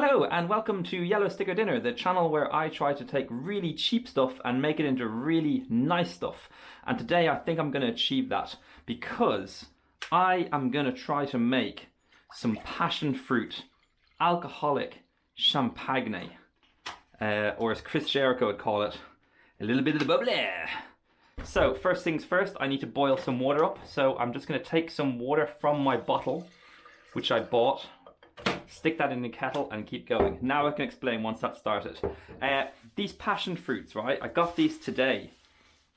Hello and welcome to Yellow Sticker Dinner, the channel where I try to take really cheap stuff and make it into really nice stuff. And today I think I'm going to achieve that because I am going to try to make some passion fruit alcoholic champagne, or as Chris Jericho would call it, a little bit of the bubbly. So first things first, I need to boil some water up. So I'm just going to take some water from my bottle, which I bought, stick that in the kettle and keep going. Now I can explain once that's started. These passion fruits, right? I got these today.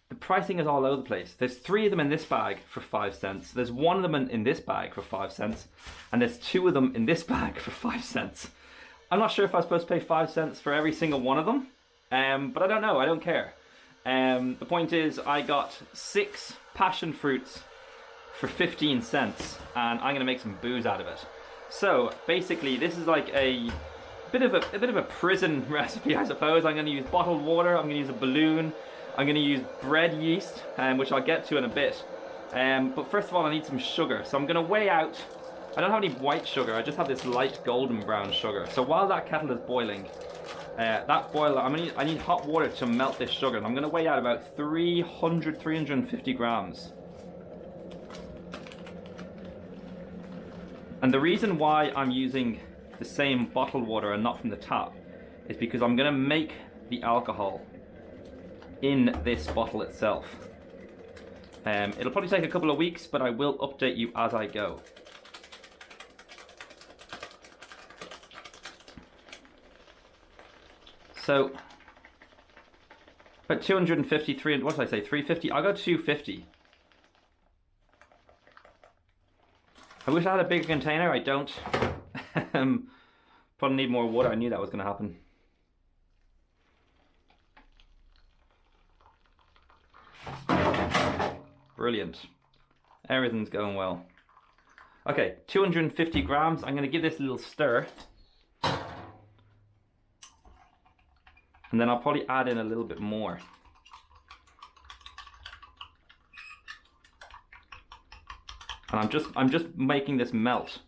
The pricing is all over the place. There's 3 of them in this bag for 5 cents. There's 1 of them in this bag for 5 cents. And there's 2 of them in this bag for 5 cents. I'm not sure if I'm supposed to pay 5 cents for every single one of them. But I don't know, I don't care. The point is I got 6 passion fruits for 15 cents and I'm gonna make some booze out of it. So basically this is like a bit of a prison recipe, I suppose. I'm going to use bottled water, I'm going to use a balloon, I'm going to use bread yeast, which I'll get to in a bit. But first of all I need some sugar. So I'm going to weigh out, I don't have any white sugar, I just have this light golden brown sugar. So while that kettle is boiling, I need hot water to melt this sugar. And I'm going to weigh out about 350 grams. And the reason why I'm using the same bottled water and not from the tap is because I'm going to make the alcohol in this bottle itself. It'll probably take a couple of weeks, but I will update you as I go. So, about 253, what did I say, 350? I got 250. I wish I had a bigger container, I don't. Probably need more water, I knew that was going to happen. Brilliant. Everything's going well. Okay, 250 grams, I'm going to give this a little stir. And then I'll probably add in a little bit more. And I'm just making this melt.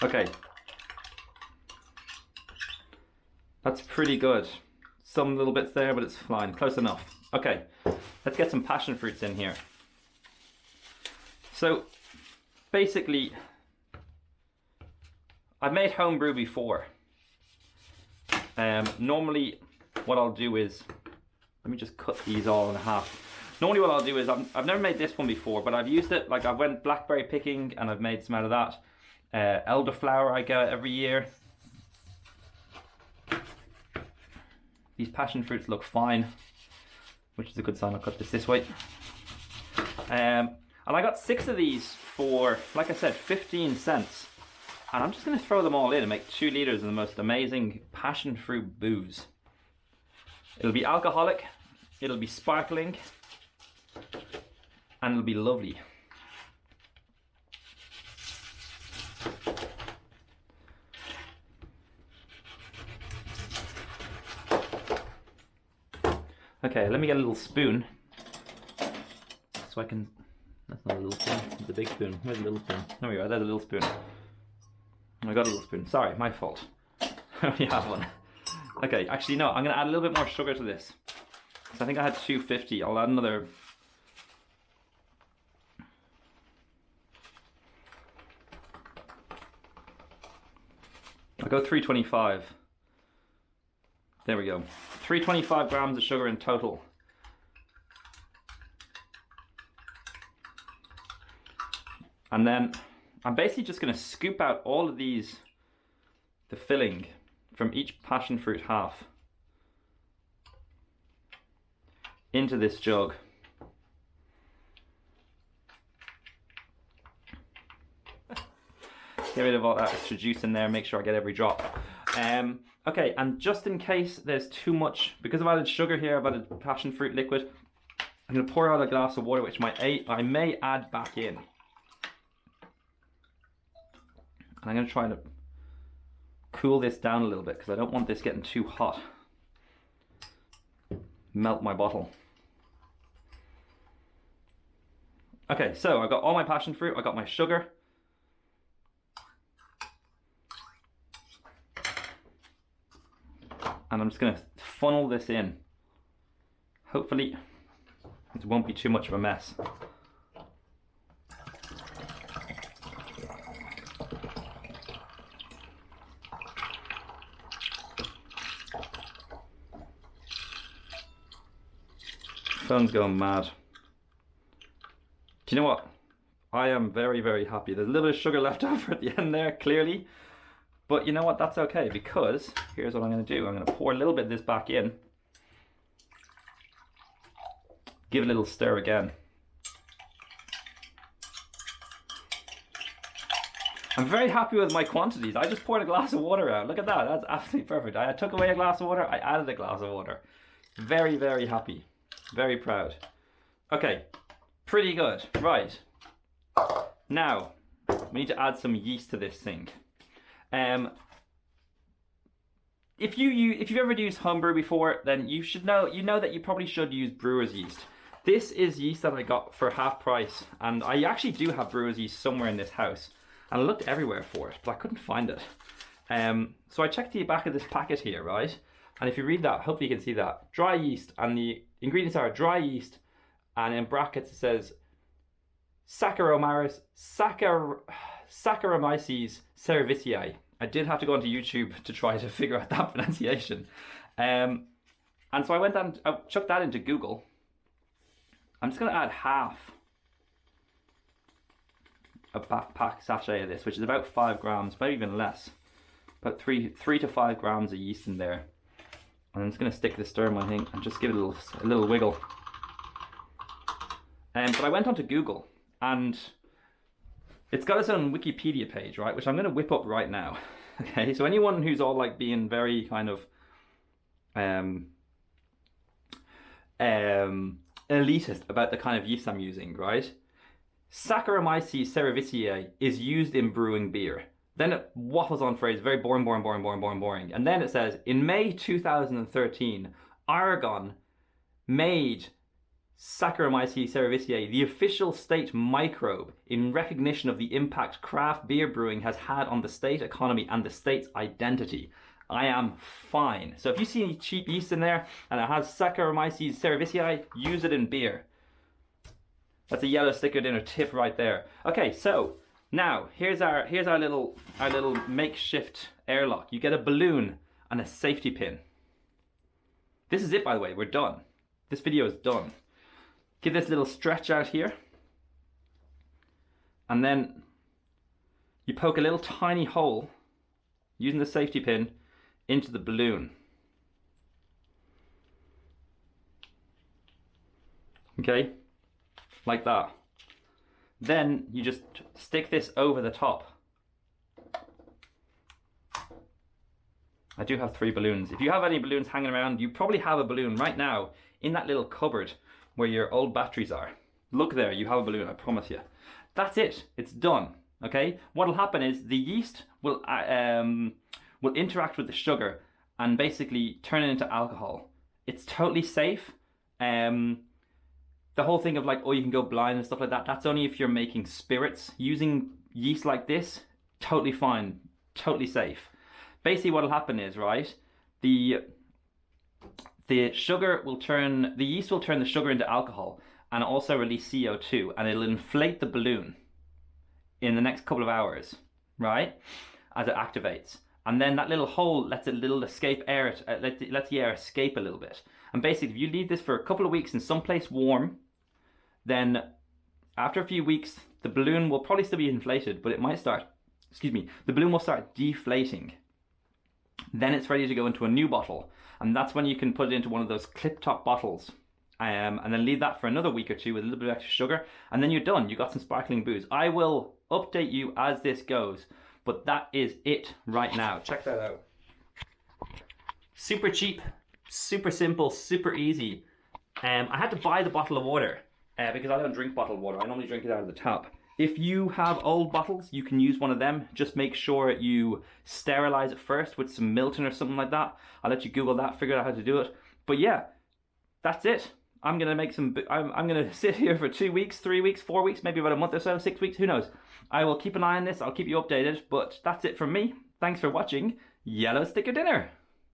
Okay. That's pretty good. Some little bits there, but it's fine. Close enough. Okay. Let's get some passion fruits in here. So, basically, I've made homebrew before. Normally, what I'll do is, let me just cut these all in half. Normally what I'll do is, I've never made this one before, but I've used it, like I went blackberry picking and I've made some out of that. Elderflower I get every year. These passion fruits look fine, which is a good sign. I'll cut this way. And I got 6 of these for, like I said, 15 cents. And I'm just going to throw them all in and make 2 liters of the most amazing passion fruit booze. It'll be alcoholic, it'll be sparkling, and it'll be lovely. Okay, let me get a little spoon. So I can, that's not a little spoon, it's a big spoon. Where's the little spoon? There we go, there's a little spoon. I got a little spoon, sorry, my fault. I only have one. Okay, actually no, I'm going to add a little bit more sugar to this. So I think I had 250, I'll add another. I'll go 325. There we go. 325 grams of sugar in total. And then I'm basically just going to scoop out all of these, the filling, from each passion fruit half into this jug. Get rid of all that extra juice in there, make sure I get every drop. Okay, and just in case there's too much, because I've added sugar here, I've added passion fruit liquid, I'm going to pour out a glass of water, which I may add back in. And I'm going to try to cool this down a little bit because I don't want this getting too hot. Melt my bottle. Okay, so I got all my passion fruit, I got my sugar. And I'm just gonna funnel this in. Hopefully, it won't be too much of a mess. Phone's going mad. Do you know what? I am very, very happy. There's a little bit of sugar left over at the end there, clearly. But you know what? That's okay, because here's what I'm going to do. I'm going to pour a little bit of this back in. Give it a little stir again. I'm very happy with my quantities. I just poured a glass of water out. Look at that. That's absolutely perfect. I took away a glass of water. I added a glass of water. Very, very happy. Very proud. Okay. Pretty good. Right. Now, we need to add some yeast to this thing. If you've ever used Homebrew before, then you know that you probably should use brewer's yeast. This is yeast that I got for half price, and I actually do have brewer's yeast somewhere in this house, and I looked everywhere for it, but I couldn't find it. So I checked the back of this packet here, right? And if you read that, hopefully you can see that. Dry yeast, and the ingredients are dry yeast, and in brackets it says Saccharomyces cerevisiae. I did have to go onto YouTube to try to figure out that pronunciation. And so I went and I chucked that into Google. I'm just going to add half a backpack sachet of this, which is about 5 grams, maybe even less. About 3 to 5 grams of yeast in there. And I'm just going to stick this stir in my thing and just give it a little wiggle. But I went onto Google, and it's got its own Wikipedia page, right? Which I'm going to whip up right now. Okay, so anyone who's all like being very kind of elitist about the kind of yeast I'm using, right? Saccharomyces cerevisiae is used in brewing beer. Then it waffles on phrase, very boring. And then it says, in May 2013, Aragon made Saccharomyces cerevisiae the official state microbe in recognition of the impact craft beer brewing has had on the state economy and the state's identity. I am fine. So if you see any cheap yeast in there and it has Saccharomyces cerevisiae, use it in beer. That's a yellow sticker dinner tip right there. Okay, so now here's our little makeshift airlock. You get a balloon and a safety pin. This is it, by the way. We're done. This video is done. Give this little stretch out here, and then you poke a little tiny hole using the safety pin into the balloon. Okay, like that. Then you just stick this over the top. I do have 3 balloons. If you have any balloons hanging around, you probably have a balloon right now in that little cupboard where your old batteries are. Look there, you have a balloon, I promise you. That's it, it's done, okay? What'll happen is the yeast will interact with the sugar and basically turn it into alcohol. It's totally safe. The whole thing of like, oh, you can go blind and stuff like that, that's only if you're making spirits. Using yeast like this, totally fine, totally safe. Basically what'll happen is, right, the yeast will turn the sugar into alcohol and also release CO2, and it'll inflate the balloon in the next couple of hours, right, as it activates. And then that little hole lets a little escape air, lets the air escape a little bit. And basically, if you leave this for a couple of weeks in someplace warm, then after a few weeks, the balloon will probably still be inflated, but it might start, the balloon will start deflating. Then it's ready to go into a new bottle. And that's when you can put it into one of those clip-top bottles. And then leave that for another week or two with a little bit of extra sugar. And then you're done. You got some sparkling booze. I will update you as this goes. But that is it right now. Check that out. Super cheap, super simple, super easy. I had to buy the bottle of water because I don't drink bottled water. I normally drink it out of the tap. If you have old bottles, you can use one of them. Just make sure you sterilize it first with some Milton or something like that. I'll let you Google that, figure out how to do it. But yeah, that's it. I'm gonna make some. I'm gonna sit here for 2 weeks, 3 weeks, 4 weeks, maybe about a month or so, 6 weeks. Who knows? I will keep an eye on this. I'll keep you updated. But that's it from me. Thanks for watching Yellow Sticker Dinner.